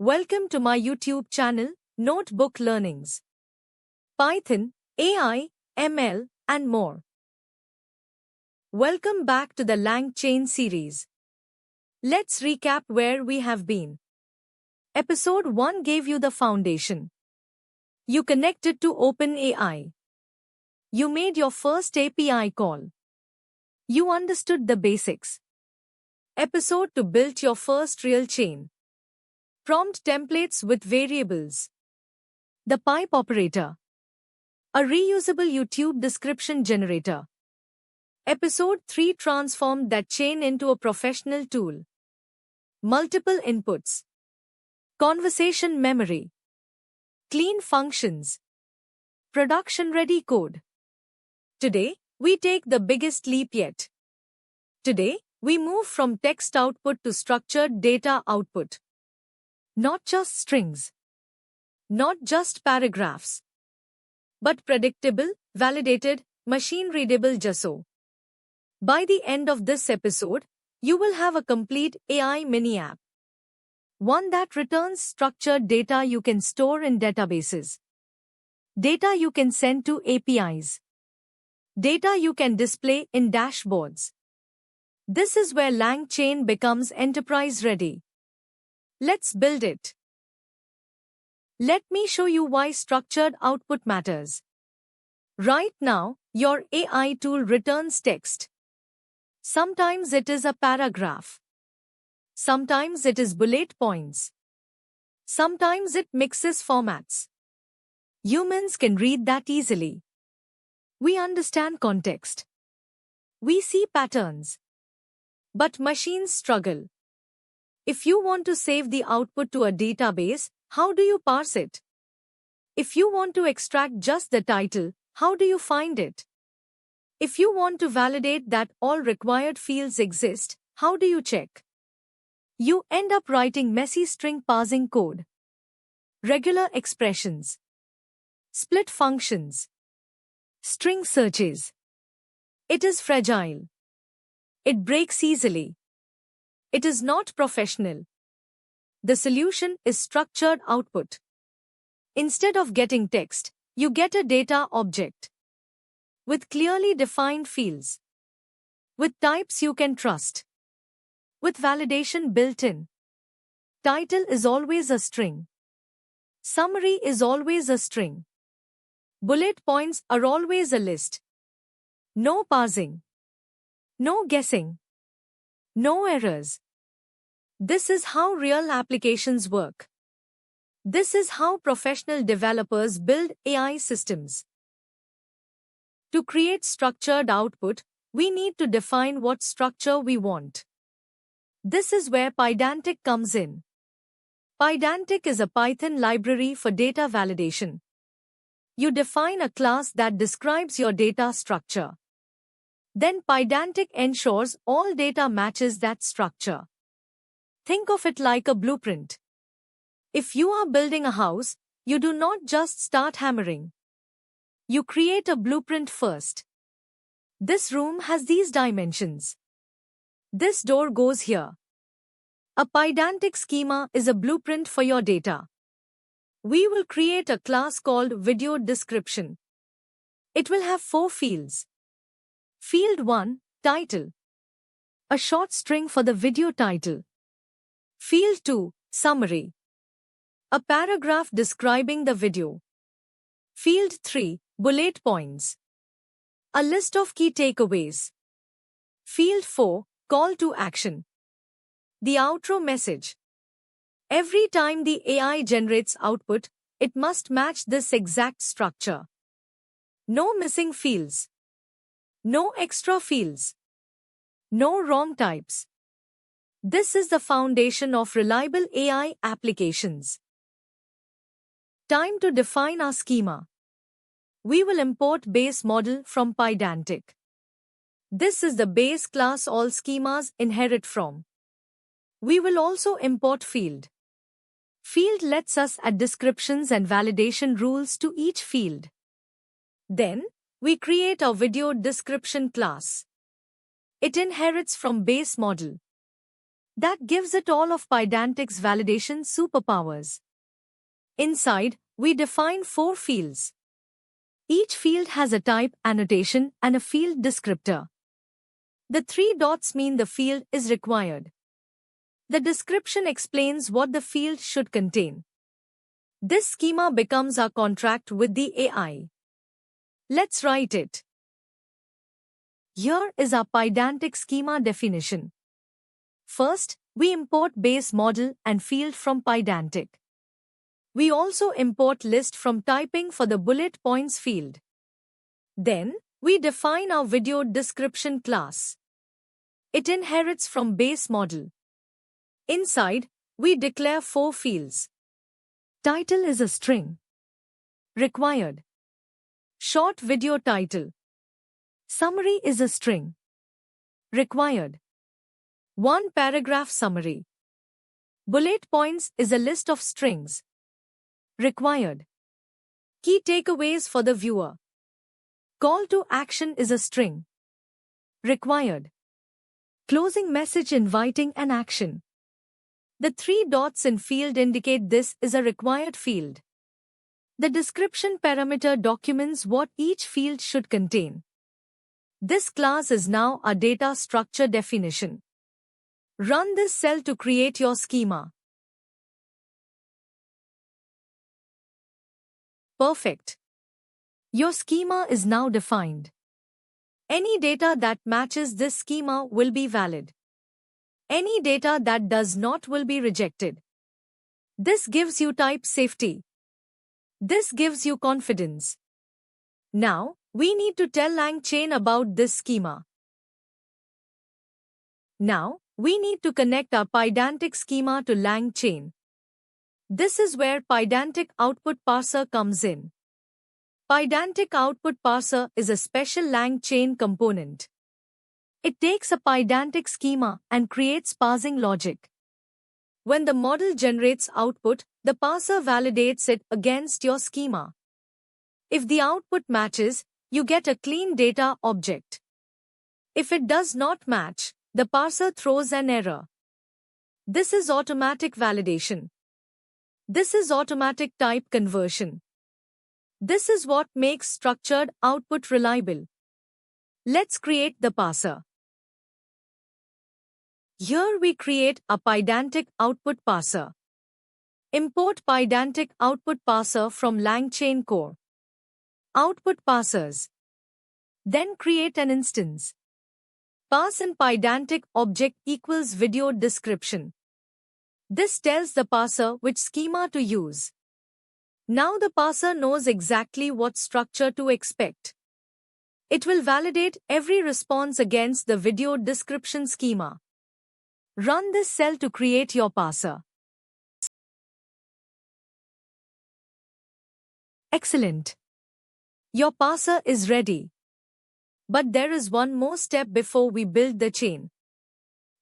Welcome to my YouTube channel, Notebook Learnings. Python, AI, ML, and more. Welcome back to the LangChain series. Let's recap where we have been. Episode 1 gave you the foundation. You connected to OpenAI. You made your first API call. You understood the basics. Episode 2 built your first real chain. Prompt templates with variables. The pipe operator. A reusable YouTube description generator. Episode 3 transformed that chain into a professional tool. Multiple inputs. Conversation memory. Clean functions. Production-ready code. Today, we take the biggest leap yet. Today, we move from text output to structured data output. Not just strings. Not just paragraphs. But predictable, validated, machine-readable JSON. By the end of this episode, you will have a complete AI mini-app. One that returns structured data you can store in databases. Data you can send to APIs. Data you can display in dashboards. This is where LangChain becomes enterprise-ready. Let's build it. Let me show you why structured output matters. Right now, your AI tool returns text. Sometimes it is a paragraph. Sometimes it is bullet points. Sometimes it mixes formats. Humans can read that easily. We understand context. We see patterns. But machines struggle. If you want to save the output to a database, how do you parse it? If you want to extract just the title, how do you find it? If you want to validate that all required fields exist, how do you check? You end up writing messy string parsing code. Regular expressions. Split functions. String searches. It is fragile. It breaks easily. It is not professional. The solution is structured output. Instead of getting text, you get a data object. With clearly defined fields. With types you can trust. With validation built in. Title is always a string. Summary is always a string. Bullet points are always a list. No parsing. No guessing. No errors. This is how real applications work. This is how professional developers build AI systems. To create structured output, we need to define what structure we want. This is where Pydantic comes in. Pydantic is a Python library for data validation. You define a class that describes your data structure. Then Pydantic ensures all data matches that structure. Think of it like a blueprint. If you are building a house, you do not just start hammering. You create a blueprint first. This room has these dimensions. This door goes here. A Pydantic schema is a blueprint for your data. We will create a class called Video Description. It will have 4 fields. Field 1, Title. A short string for the video title. Field 2, Summary. A paragraph describing the video. Field 3, Bullet points. A list of key takeaways. Field 4, Call to action. The outro message. Every time the AI generates output, it must match this exact structure. No missing fields. No extra fields. No wrong types. This is the foundation of reliable AI applications. Time to define our schema. We will import base model from Pydantic. This is the base class all schemas inherit from. We will also import field. Field lets us add descriptions and validation rules to each field. Then, we create a video description class. It inherits from base model. That gives it all of Pydantic's validation superpowers. Inside, we define 4 fields. Each field has a type, annotation, and a field descriptor. The 3 dots mean the field is required. The description explains what the field should contain. This schema becomes our contract with the AI. Let's write it. Here is our Pydantic schema definition. First, we import base model and field from Pydantic. We also import list from typing for the bullet points field. Then, we define our video description class. It inherits from base model. Inside, we declare 4 fields. Title is a string. Required. Short video title. Summary is a string. Required. 1 paragraph summary. Bullet points is a list of strings. Required. Key takeaways for the viewer. Call to action is a string. Required. Closing message inviting an action. The 3 dots in field indicate this is a required field. The description parameter documents what each field should contain. This class is now a data structure definition. Run this cell to create your schema. Perfect. Your schema is now defined. Any data that matches this schema will be valid. Any data that does not will be rejected. This gives you type safety. This gives you confidence. Now, we need to tell LangChain about this schema. Now, we need to connect our Pydantic schema to LangChain. This is where Pydantic Output Parser comes in. Pydantic Output Parser is a special LangChain component. It takes a Pydantic schema and creates parsing logic. When the model generates output, the parser validates it against your schema. If the output matches, you get a clean data object. If it does not match, the parser throws an error. This is automatic validation. This is automatic type conversion. This is what makes structured output reliable. Let's create the parser. Here we create a Pydantic output parser. Import Pydantic output parser from LangChain core. Output parsers. Then create an instance. Pass in Pydantic object equals video description. This tells the parser which schema to use. Now the parser knows exactly what structure to expect. It will validate every response against the video description schema. Run this cell to create your parser. Excellent. Your parser is ready. But there is one more step before we build the chain.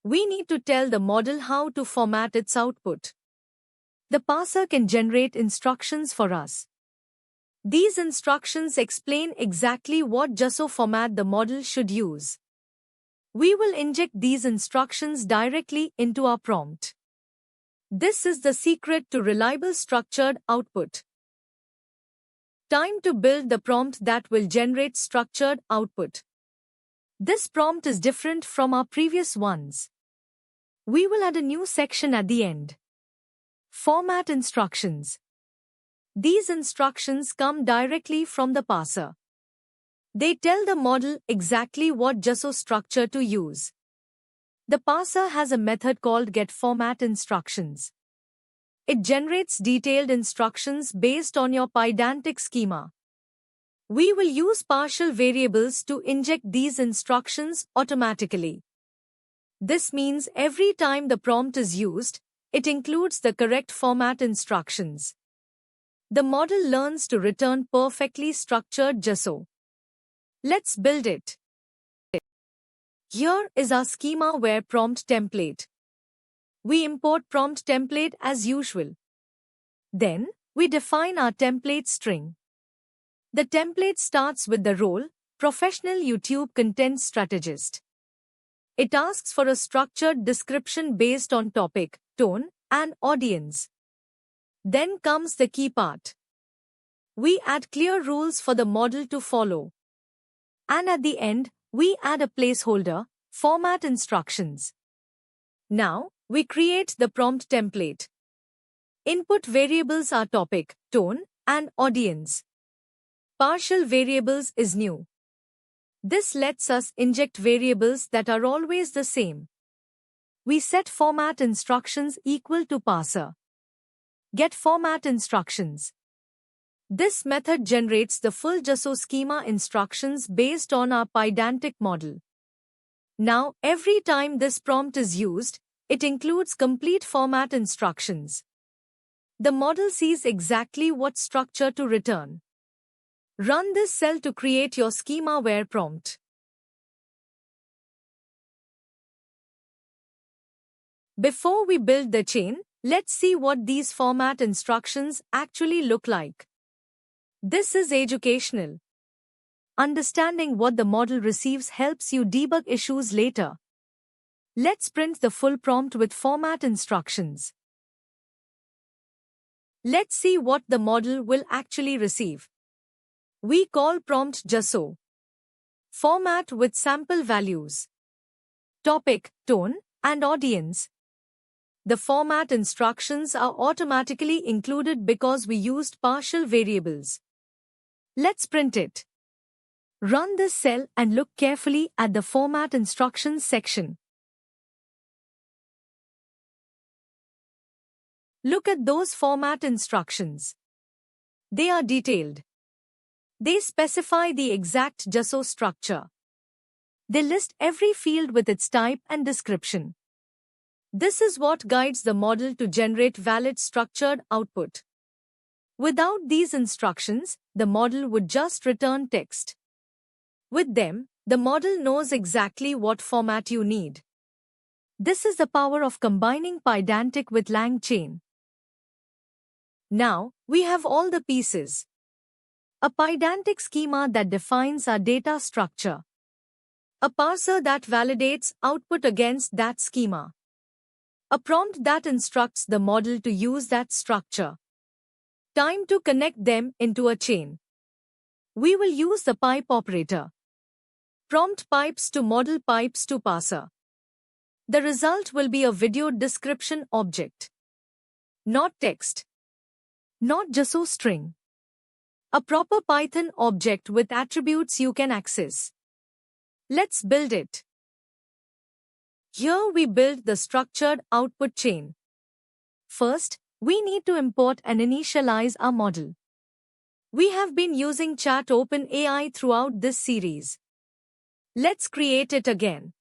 We need to tell the model how to format its output. The parser can generate instructions for us. These instructions explain exactly what JSON format the model should use. We will inject these instructions directly into our prompt. This is the secret to reliable structured output. Time to build the prompt that will generate structured output. This prompt is different from our previous ones. We will add a new section at the end. Format instructions. These instructions come directly from the parser. They tell the model exactly what JSON structure to use. The parser has a method called getFormatInstructions. It generates detailed instructions based on your Pydantic schema. We will use partial variables to inject these instructions automatically. This means every time the prompt is used, it includes the correct format instructions. The model learns to return perfectly structured JSON. Let's build it. Here is our schema-aware prompt template. We import prompt template as usual. Then, we define our template string. The template starts with the role, Professional YouTube Content Strategist. It asks for a structured description based on topic, tone, and audience. Then comes the key part. We add clear rules for the model to follow. And at the end, we add a placeholder, format instructions. Now, we create the prompt template. Input variables are topic, tone, and audience. Partial variables is new. This lets us inject variables that are always the same. We set format instructions equal to parser. Get format instructions. This method generates the full JSON schema instructions based on our Pydantic model. Now, every time this prompt is used, it includes complete format instructions. The model sees exactly what structure to return. Run this cell to create your schema-aware prompt. Before we build the chain, let's see what these format instructions actually look like. This is educational. Understanding what the model receives helps you debug issues later. Let's print the full prompt with format instructions. Let's see what the model will actually receive. We call prompt JSON. Format with sample values. Topic, tone, and audience. The format instructions are automatically included because we used partial variables. Let's print it. Run this cell and look carefully at the format instructions section. Look at those format instructions. They are detailed. They specify the exact JSON structure. They list every field with its type and description. This is what guides the model to generate valid structured output. Without these instructions, the model would just return text. With them, the model knows exactly what format you need. This is the power of combining Pydantic with LangChain. Now, we have all the pieces. A Pydantic schema that defines our data structure. A parser that validates output against that schema. A prompt that instructs the model to use that structure. Time to connect them into a chain. We will use the pipe operator. Prompt pipes to model pipes to parser. The result will be a video description object. Not text. Not JSON string. A proper Python object with attributes you can access. Let's build it. Here we build the structured output chain. First, we need to import and initialize our model. We have been using Chat OpenAI throughout this series. Let's create it again.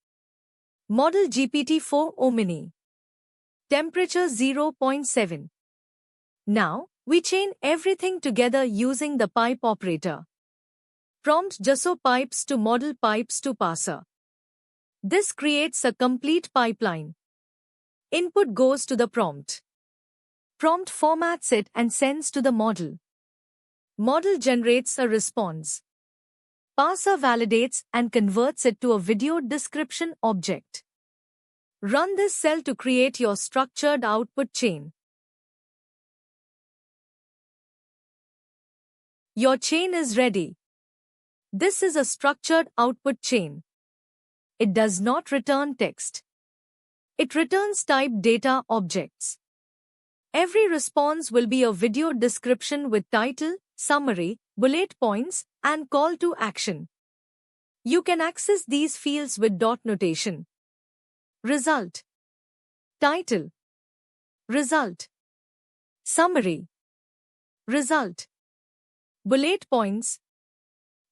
Model GPT-4 Omni. Temperature 0.7. Now, we chain everything together using the pipe operator. Prompt JSON pipes to model pipes to parser. This creates a complete pipeline. Input goes to the prompt. Prompt formats it and sends to the model. Model generates a response. Parser validates and converts it to a video description object. Run this cell to create your structured output chain. Your chain is ready. This is a structured output chain. It does not return text. It returns typed data objects. Every response will be a video description with title, summary, bullet points, and call to action. You can access these fields with dot notation. Result. Title. Result. Summary. Result. Bullet points.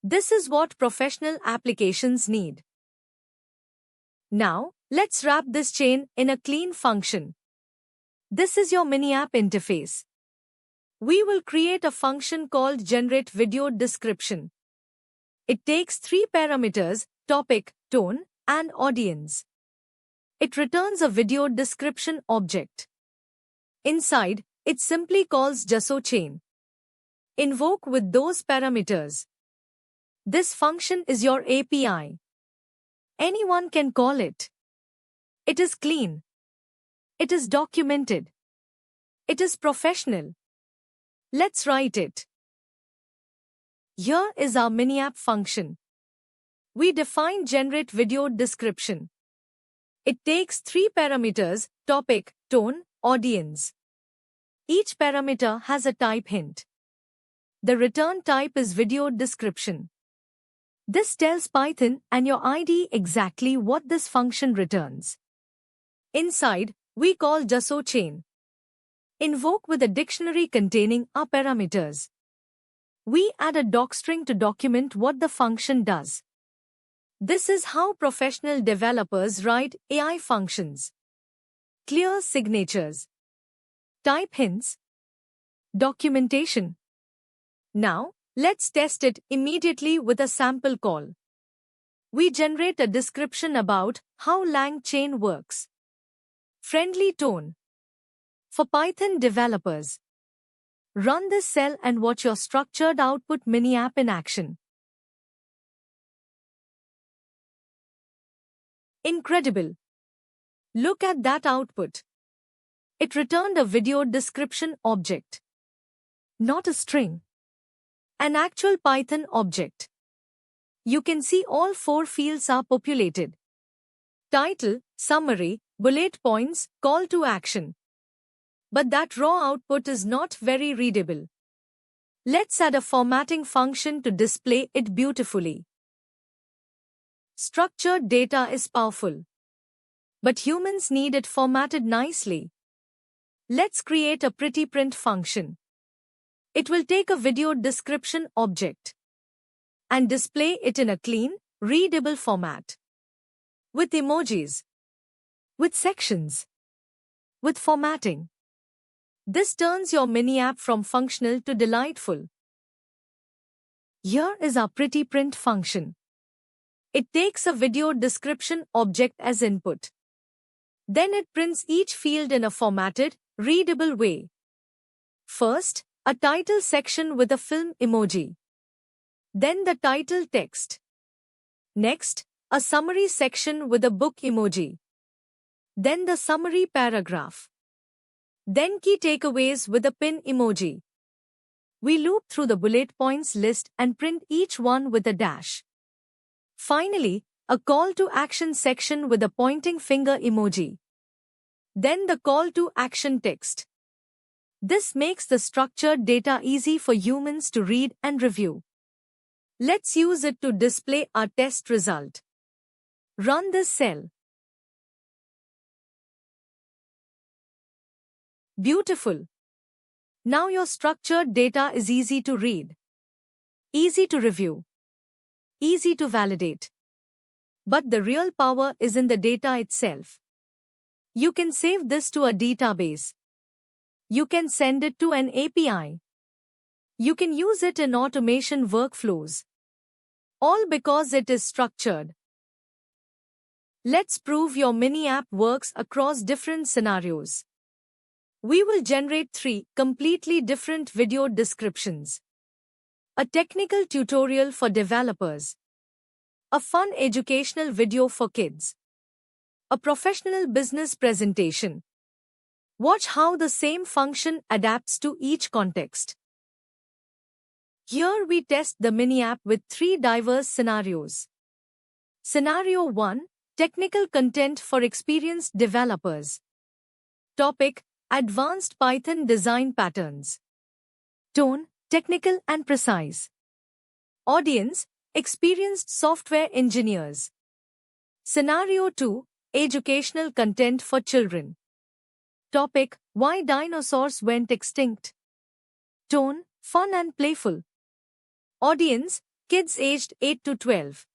This is what professional applications need. Now, let's wrap this chain in a clean function. This is your mini-app interface. We will create a function called Generate Video Description. It takes 3 parameters, topic, tone, and audience. It returns a video description object. Inside, it simply calls JSON chain. Invoke with those parameters. This function is your API. Anyone can call it. It is clean. It is documented. It is professional. Let's write it. Here is our mini app function. We define generate video description. It takes 3 parameters: topic, tone, audience. Each parameter has a type hint. The return type is video description. This tells Python and your IDE exactly what this function returns. Inside, we call JSON. Invoke with a dictionary containing our parameters. We add a docstring to document what the function does. This is how professional developers write AI functions. Clear signatures. Type hints. Documentation. Now, let's test it immediately with a sample call. We generate a description about how LangChain works. Friendly tone. For Python developers. Run this cell and watch your structured output mini app in action. Incredible! Look at that output. It returned a video description object. Not a string. An actual Python object. You can see all 4 fields are populated. Title, summary, bullet points, call to action. But that raw output is not very readable. Let's add a formatting function to display it beautifully. Structured data is powerful. But humans need it formatted nicely. Let's create a pretty print function. It will take a video description object and display it in a clean, readable format. With emojis. With sections. With formatting. This turns your mini app from functional to delightful. Here is our pretty print function. It takes a video description object as input. Then it prints each field in a formatted, readable way. First, a title section with a film emoji. Then the title text. Next, a summary section with a book emoji. Then the summary paragraph. Then key takeaways with a pin emoji. We loop through the bullet points list and print each one with a dash. Finally, a call to action section with a pointing finger emoji. Then the call to action text. This makes the structured data easy for humans to read and review. Let's use it to display our test result. Run this cell. Beautiful. Now your structured data is easy to read, easy to review, easy to validate. But the real power is in the data itself. You can save this to a database. You can send it to an API. You can use it in automation workflows. All because it is structured. Let's prove your mini app works across different scenarios. We will generate 3 completely different video descriptions. A technical tutorial for developers. A fun educational video for kids. A professional business presentation. Watch how the same function adapts to each context. Here we test the mini app with 3 diverse scenarios. Scenario 1, technical content for experienced developers. Topic, advanced Python design patterns. Tone, technical and precise. Audience, experienced software engineers. Scenario 2, educational content for children. Topic, why dinosaurs went extinct. Tone, fun and playful. Audience, kids aged 8 to 12.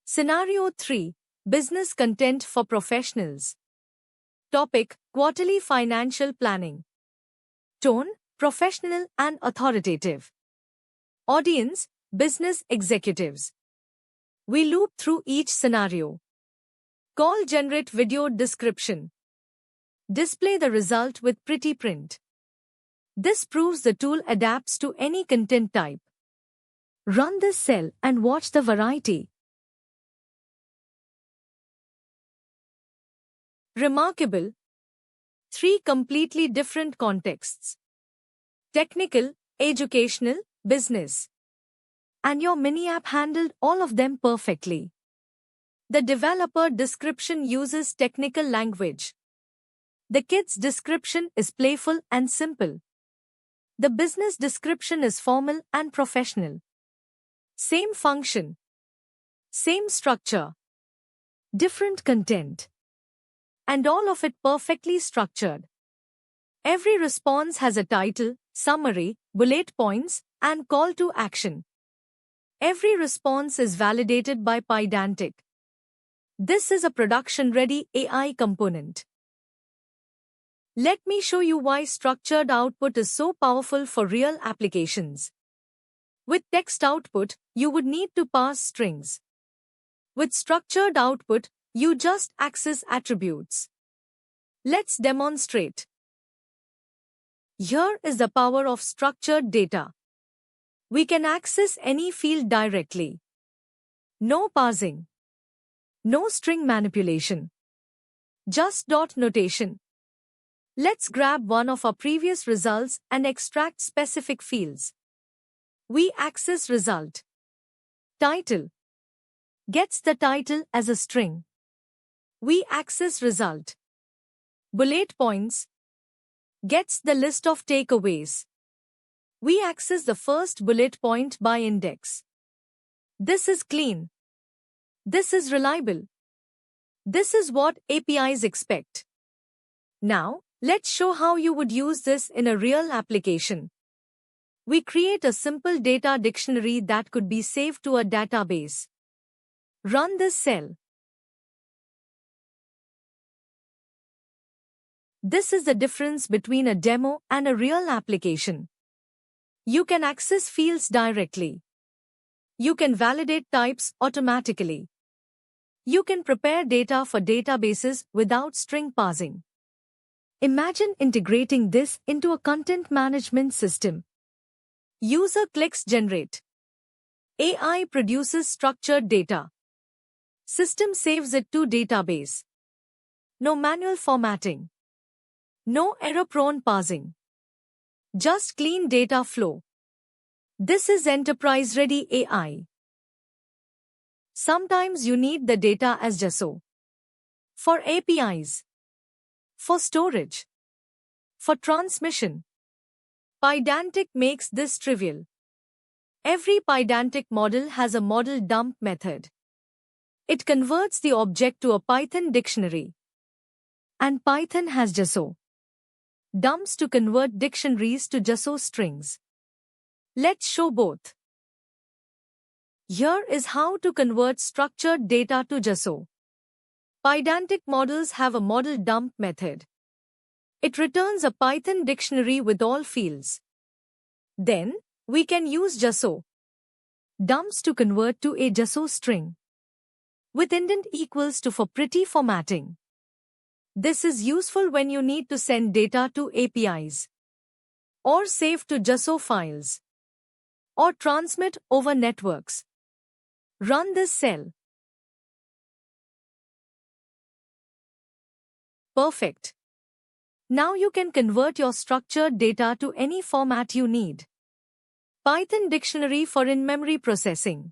Scenario 3, business content for professionals. Topic, quarterly financial planning. Tone, professional and authoritative. Audience, business executives. We loop through each scenario. Call generate video description. Display the result with pretty print. This proves the tool adapts to any content type. Run this cell and watch the variety. Remarkable. 3 completely different contexts. Technical, educational, business. And your mini app handled all of them perfectly. The developer description uses technical language. The kid's description is playful and simple. The business description is formal and professional. Same function. Same structure. Different content. And all of it perfectly structured. Every response has a title, summary, bullet points, and call to action. Every response is validated by Pydantic. This is a production-ready AI component. Let me show you why structured output is so powerful for real applications. With text output, you would need to parse strings. With structured output, you just access attributes. Let's demonstrate. Here is the power of structured data. We can access any field directly. No parsing. No string manipulation. Just dot notation. Let's grab one of our previous results and extract specific fields. We access result. Title. Gets the title as a string. We access result. Bullet points. Gets the list of takeaways. We access the first bullet point by index. This is clean. This is reliable. This is what APIs expect. Now, let's show how you would use this in a real application. We create a simple data dictionary that could be saved to a database. Run this cell. This is the difference between a demo and a real application. You can access fields directly. You can validate types automatically. You can prepare data for databases without string parsing. Imagine integrating this into a content management system. User clicks generate. AI produces structured data. System saves it to database. No manual formatting. No error-prone parsing. Just clean data flow. This is enterprise-ready AI. Sometimes you need the data as JSON. For APIs. For storage. For transmission. Pydantic makes this trivial. Every Pydantic model has a model dump method. It converts the object to a Python dictionary. And Python has JSON. Dumps to convert dictionaries to JSON strings. Let's show both. Here is how to convert structured data to JSON. Pydantic models have a model dump method. It returns a Python dictionary with all fields. Then, we can use JSON dumps to convert to a JSON string with indent equals to for pretty formatting. This is useful when you need to send data to APIs, or save to JSON files, or transmit over networks. Run this cell. Perfect. Now you can convert your structured data to any format you need. Python dictionary for in-memory processing.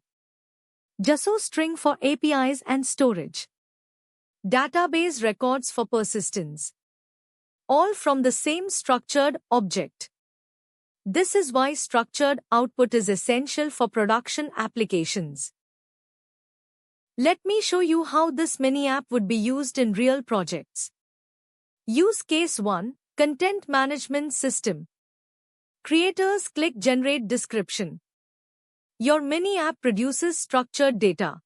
JSON string for APIs and storage. Database records for persistence. All from the same structured object. This is why structured output is essential for production applications. Let me show you how this mini app would be used in real projects. Use case 1, Content Management System. Creators click Generate Description. Your mini app produces structured data.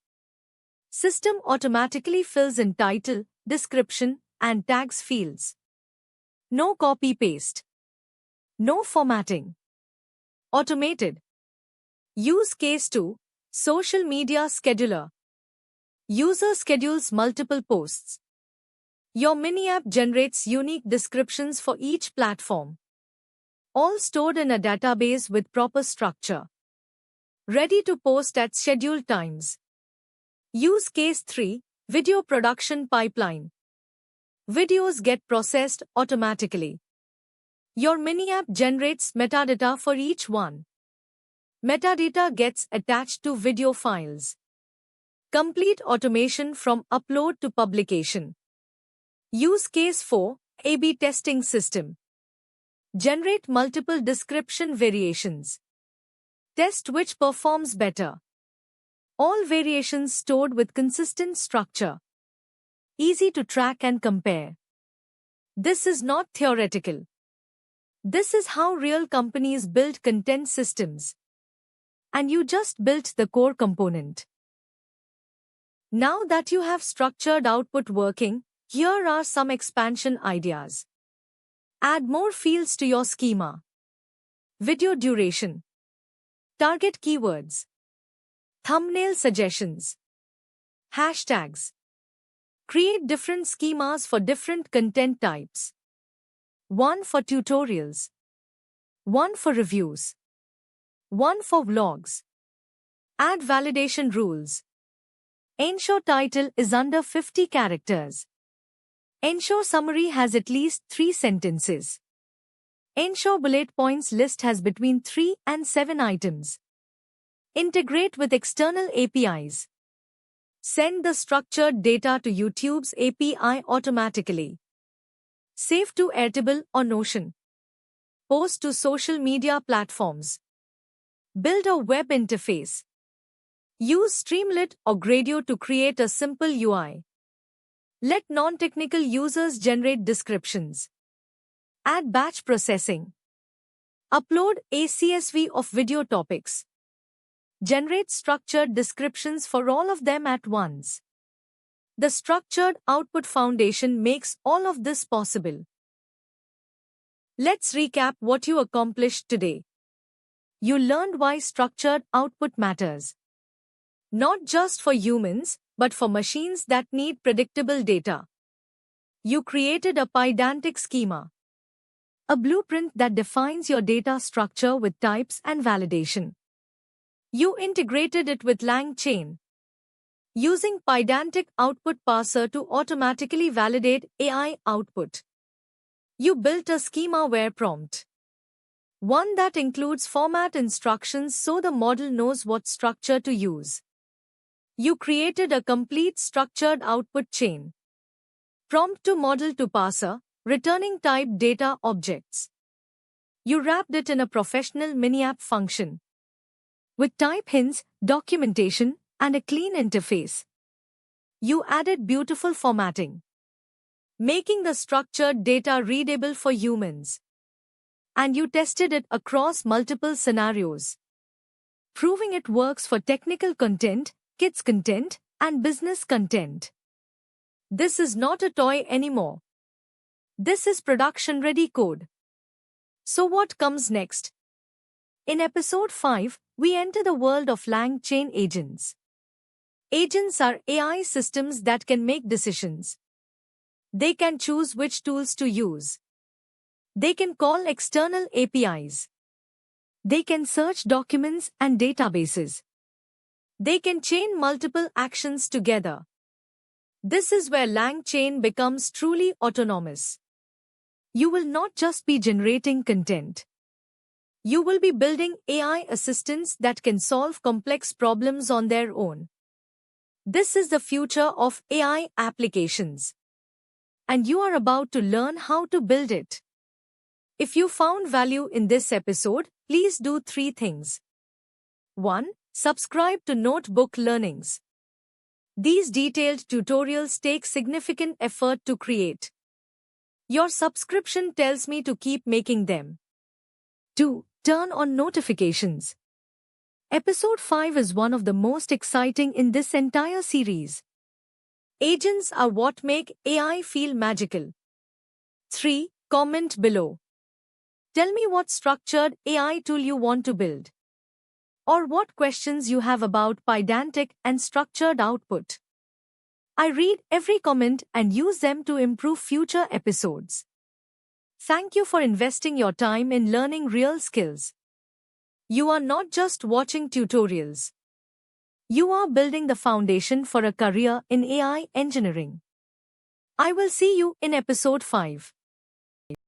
System automatically fills in title, description, and tags fields. No copy-paste. No formatting. Automated. Use case 2, Social Media Scheduler. User schedules multiple posts. Your mini app generates unique descriptions for each platform. All stored in a database with proper structure. Ready to post at scheduled times. Use case 3, Video Production Pipeline. Videos get processed automatically. Your mini app generates metadata for each one. Metadata gets attached to video files. Complete automation from upload to publication. Use case 4, A/B testing system. Generate multiple description variations. Test which performs better. All variations stored with consistent structure. Easy to track and compare. This is not theoretical. This is how real companies build content systems. And you just built the core component. Now that you have structured output working, here are some expansion ideas. Add more fields to your schema. Video duration. Target keywords. Thumbnail suggestions. Hashtags. Create different schemas for different content types. One for tutorials. One for reviews. One for vlogs. Add validation rules. Ensure title is under 50 characters. Ensure summary has at least 3 sentences. Ensure bullet points list has between 3 and 7 items. Integrate with external APIs. Send the structured data to YouTube's API automatically. Save to Airtable or Notion. Post to social media platforms. Build a web interface. Use Streamlit or Gradio to create a simple UI. Let non-technical users generate descriptions. Add batch processing. Upload a CSV of video topics. Generate structured descriptions for all of them at once. The Structured Output Foundation makes all of this possible. Let's recap what you accomplished today. You learned why structured output matters. Not just for humans, but for machines that need predictable data. You created a Pydantic schema. A blueprint that defines your data structure with types and validation. You integrated it with LangChain. Using Pydantic Output Parser to automatically validate AI output. You built a schema-aware prompt. One that includes format instructions so the model knows what structure to use. You created a complete structured output chain. Prompt to model to parser, returning typed data objects. You wrapped it in a professional mini-app function. With type hints, documentation, and a clean interface. You added beautiful formatting. Making the structured data readable for humans. And you tested it across multiple scenarios. Proving it works for technical content, kids content, and business content. This is not a toy anymore. This is production-ready code. So what comes next? In episode 5, we enter the world of LangChain agents. Agents are AI systems that can make decisions. They can choose which tools to use. They can call external APIs. They can search documents and databases. They can chain multiple actions together. This is where LangChain becomes truly autonomous. You will not just be generating content. You will be building AI assistants that can solve complex problems on their own. This is the future of AI applications. And you are about to learn how to build it. If you found value in this episode, please do 3 things. 1. Subscribe to Notebook Learnings. These detailed tutorials take significant effort to create. Your subscription tells me to keep making them. 2. Turn on notifications. Episode 5 is one of the most exciting in this entire series. Agents are what make AI feel magical. 3. Comment below. Tell me what structured AI tool you want to build. Or what questions you have about Pydantic and structured output. I read every comment and use them to improve future episodes. Thank you for investing your time in learning real skills. You are not just watching tutorials. You are building the foundation for a career in AI engineering. I will see you in episode 5.